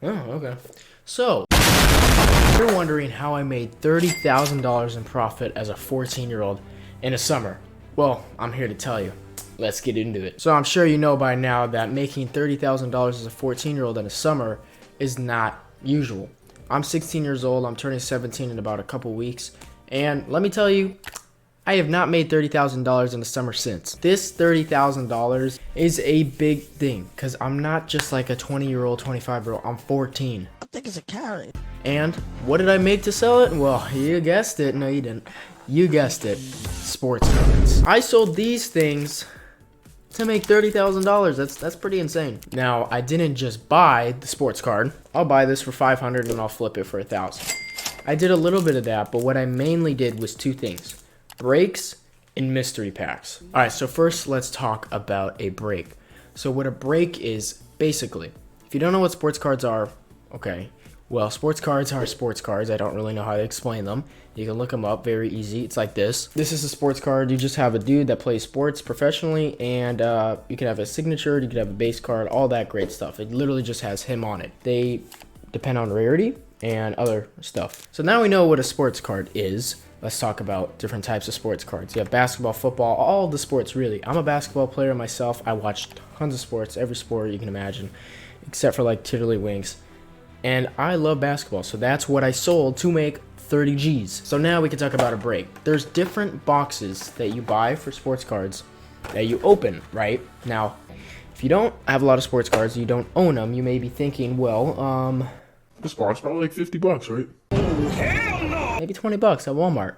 Oh, okay. So, you're wondering how I made $30,000 in profit as a 14-year-old in a summer. Well, I'm here to tell you. Let's get into it. So I'm sure you know by now that making $30,000 as a 14-year-old in a summer is not usual. I'm 16 years old. I'm turning 17 in about a couple weeks. And let me tell you, I have not made $30,000 in the summer since. This $30,000 is a big thing because I'm not just like a 20-year-old, 25-year-old. I'm 14. I think it's a carrot. And what did I make to sell it? Well, you guessed it. No, you didn't. You guessed it. Sports cards. I sold these things to make $30,000. That's pretty insane. Now, I didn't just buy the sports card. I'll buy this for $500 and I'll flip it for $1,000. I did a little bit of that, but what I mainly did was two things. Breaks and mystery packs. All right, so first let's talk about a break. So what a break is, basically, if you don't know what sports cards are, okay, well, sports cards are sports cards. I don't really know how to explain them. You can look them up, very easy. It's like this. This is a sports card. You just have a dude that plays sports professionally, and you can have a signature, you can have a base card, all that great stuff. It literally just has him on it. They depend on rarity and other stuff. So now we know what a sports card is. Let's talk about different types of sports cards. You have basketball, football, all the sports really. I'm a basketball player myself. I watch tons of sports, every sport you can imagine, except for like Tiddlywinks. And I love basketball, so that's what I sold to make 30 G's. So now we can talk about a break. There's different boxes that you buy for sports cards that you open, right? Now, if you don't have a lot of sports cards, you don't own them, you may be thinking, well, This box probably like $50, right? maybe $20 at Walmart.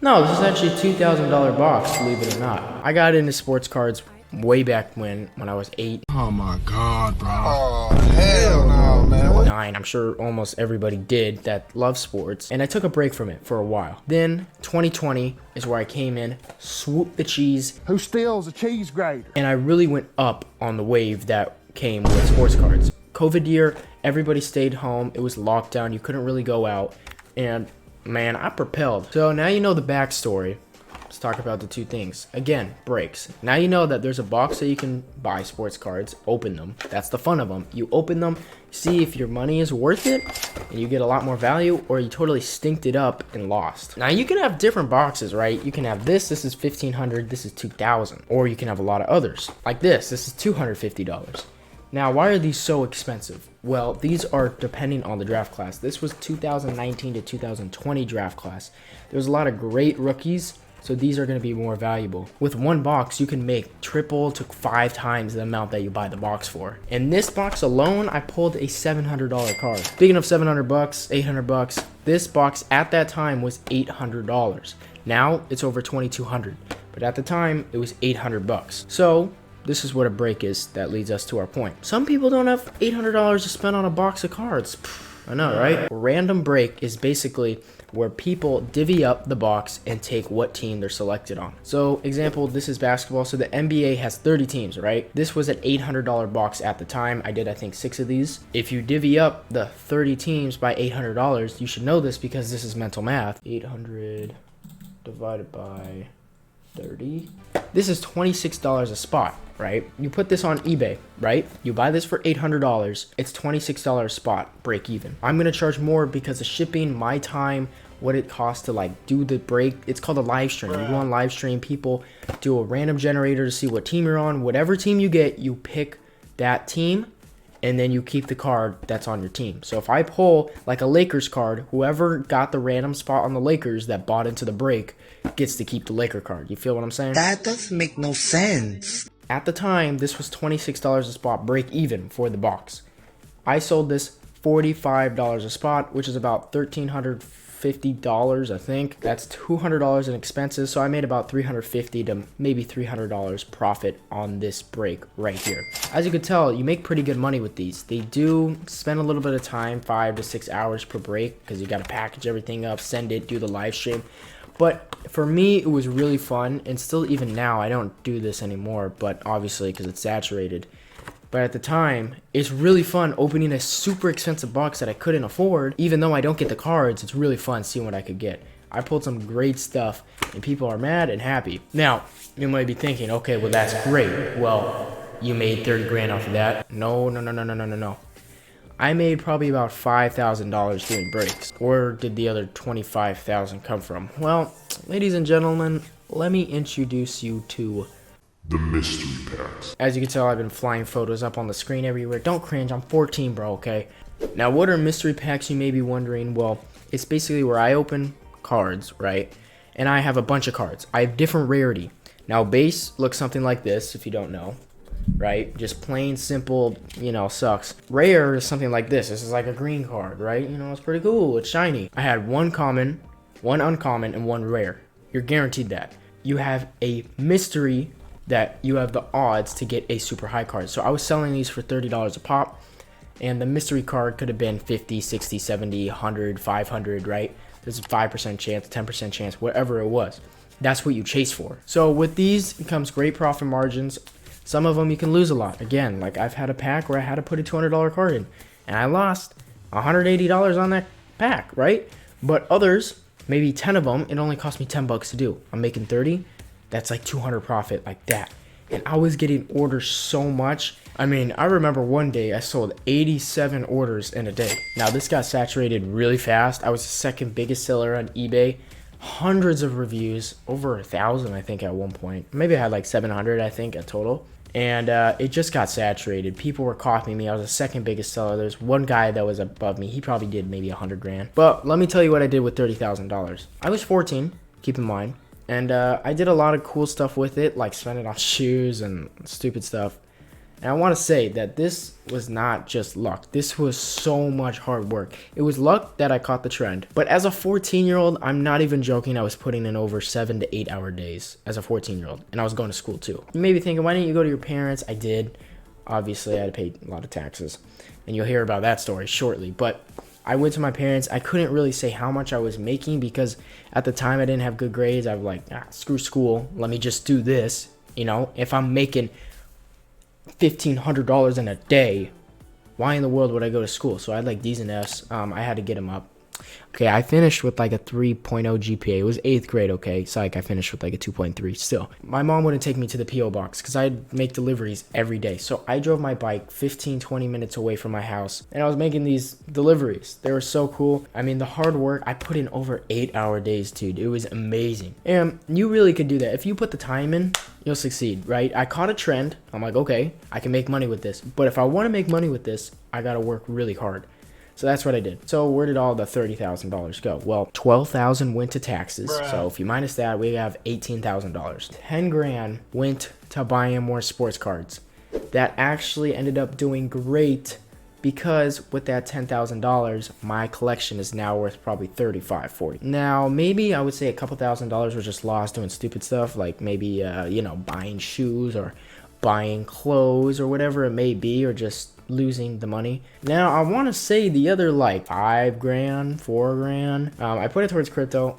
No, this is actually a $2,000 box, believe it or not. I got into sports cards way back when I was 8. Oh my god, bro. Oh, hell no, man. 9. I'm sure almost everybody did that loves sports. And I took a break from it for a while. Then 2020 is where I came in, swooped the cheese, Who steals a cheese grater? and I really went up on the wave that came with sports cards. COVID year, everybody stayed home. It was lockdown. You couldn't really go out. And man, I propelled. So now you know the backstory. Let's talk about the two things. Again, breaks. Now you know that there's a box that you can buy sports cards, open them. That's the fun of them. You open them, see if your money is worth it, and you get a lot more value, or you totally stinked it up and lost. Now you can have different boxes, right? You can have this is $1,500, this is $2,000. Or you can have a lot of others. Like this is $250. Now, why are these so expensive? Well, these are depending on the draft class. This was 2019 to 2020 draft class. There's a lot of great rookies, so these are going to be more valuable. With one box, you can make triple to 5 times the amount that you buy the box for. In this box alone, I pulled a $700 card. Speaking of $700, $800, this box at that time was $800. Now it's over $2,200, but at the time it was $800. So this is what a break is that leads us to our point. Some people don't have $800 to spend on a box of cards. I know, right? Random break is basically where people divvy up the box and take what team they're selected on. So, example, this is basketball. So the NBA has 30 teams, right? This was an $800 box at the time. I did, I think, 6 of these. If you divvy up the 30 teams by $800, you should know this because this is mental math. 800 divided by 30. This is $26 a spot, right? You put this on eBay, right? You buy this for $800. It's $26 a spot, break even. I'm gonna charge more because of shipping, my time, what it costs to like do the break. It's called a live stream. You go on live stream, people do a random generator to see what team you're on. Whatever team you get, you pick that team, and then you keep the card that's on your team. So if I pull like a Lakers card, whoever got the random spot on the Lakers that bought into the break gets to keep the Laker card. You feel what I'm saying? That doesn't make no sense. At the time, this was $26 a spot, break even for the box. I sold this $45 a spot, which is about $1,350, I think. That's $200 in expenses, so I made about $350 to maybe $300 profit on this break right here. As you can tell, you make pretty good money with these. They do spend a little bit of time, 5 to 6 hours per break, because you got to package everything up, send it, do the live stream. But for me, it was really fun, and still even now, I don't do this anymore, but obviously because it's saturated. But at the time, it's really fun opening a super expensive box that I couldn't afford. Even though I don't get the cards, it's really fun seeing what I could get. I pulled some great stuff, and people are mad and happy. Now, you might be thinking, okay, well, that's great. Well, you made 30 grand off of that. No. I made probably about $5,000 doing breaks. Where did the other $25,000 come from? Well, ladies and gentlemen, let me introduce you to The mystery packs. As you can tell, I've been flying photos up on the screen everywhere. Don't cringe, I'm 14, bro, okay? Now, what are mystery packs, you may be wondering? Well, it's basically where I open cards, right? And I have a bunch of cards. I have different rarity. Now, base looks something like this, if you don't know, right? Just plain, simple, you know, sucks. Rare is something like this. This is like a green card, right? You know, it's pretty cool. It's shiny. I had one common, one uncommon, and one rare. You're guaranteed that. You have a mystery that you have the odds to get a super high card. So I was selling these for $30 a pop, and the mystery card could have been 50, 60, 70, 100, 500, right? There's a 5% chance, 10% chance, whatever it was. That's what you chase for. So with these comes great profit margins. Some of them you can lose a lot. Again, like I've had a pack where I had to put a $200 card in, and I lost $180 on that pack, right? But others, maybe 10 of them, it only cost me $10 to do. I'm making 30. That's like 200 profit like that. And I was getting orders so much. I mean, I remember one day I sold 87 orders in a day. Now this got saturated really fast. I was the second biggest seller on eBay. Hundreds of reviews, over 1,000 I think at one point. Maybe I had like 700 I think at total. And it just got saturated. People were copying me. I was the second biggest seller. There's one guy that was above me. He probably did maybe 100 grand. But let me tell you what I did with $30,000. I was 14, keep in mind. And I did a lot of cool stuff with it, like spend it on shoes and stupid stuff. And I want to say that this was not just luck. This was so much hard work. It was luck that I caught the trend. But as a 14-year-old, I'm not even joking. I was putting in over 7 to 8 hour days as a 14-year-old. And I was going to school too. You may be thinking, why didn't you go to your parents? I did. Obviously, I had to pay a lot of taxes. And you'll hear about that story shortly. But I went to my parents. I couldn't really say how much I was making because at the time I didn't have good grades. I was like, screw school. Let me just do this. You know, if I'm making $1,500 in a day, why in the world would I go to school? So I had like D's and F's. I had to get them up. Okay, I finished with like a 3.0 GPA. It was 8th grade, okay? Psych, I finished with like a 2.3 still. My mom wouldn't take me to the P.O. box because I'd make deliveries every day. So I drove my bike 15, 20 minutes away from my house, and I was making these deliveries. They were so cool. I mean, the hard work, I put in over 8 hour days, dude. It was amazing. And you really could do that. If you put the time in, you'll succeed, right? I caught a trend. I'm like, okay, I can make money with this. But if I want to make money with this, I got to work really hard. So that's what I did. So where did all the $30,000 go? Well, $12,000 went to taxes. So if you minus that, we have $18,000. 10 grand went to buying more sports cards. That actually ended up doing great because with that $10,000, my collection is now worth probably 35, 40. Now, maybe I would say a couple $1,000s were just lost doing stupid stuff, like maybe, you know, buying shoes or buying clothes or whatever it may be, or just losing the money. Now I want to say the other like 5 grand, 4 grand, I put it towards crypto,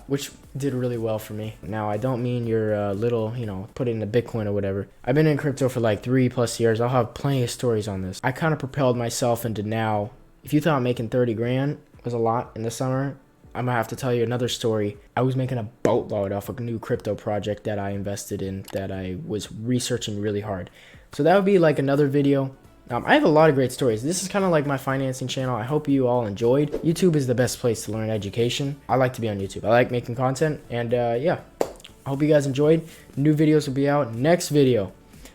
which did really well for me. Now I don't mean your little, you know, put it into Bitcoin or whatever. I've been in crypto for like 3+ years. I'll have plenty of stories on this. I kind of propelled myself into now. If you thought making 30 grand was a lot in the summer, I'm gonna have to tell you another story. I was making a boatload off a new crypto project that I invested in, that I was researching really hard. So that would be like another video. I have a lot of great stories. This is kind of like my financing channel. I hope you all enjoyed. YouTube is the best place to learn education. I like to be on YouTube. I like making content. And yeah, I hope you guys enjoyed. New videos will be out. Next video,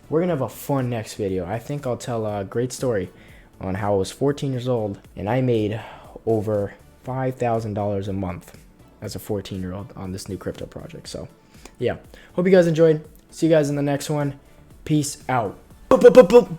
we're going to have a fun next video. I think I'll tell a great story on how I was 14 years old and I made over $5,000 a month as a 14-year-old on this new crypto project. So yeah, hope you guys enjoyed. See you guys in the next one. Peace out. Boop, boop, boop, boop.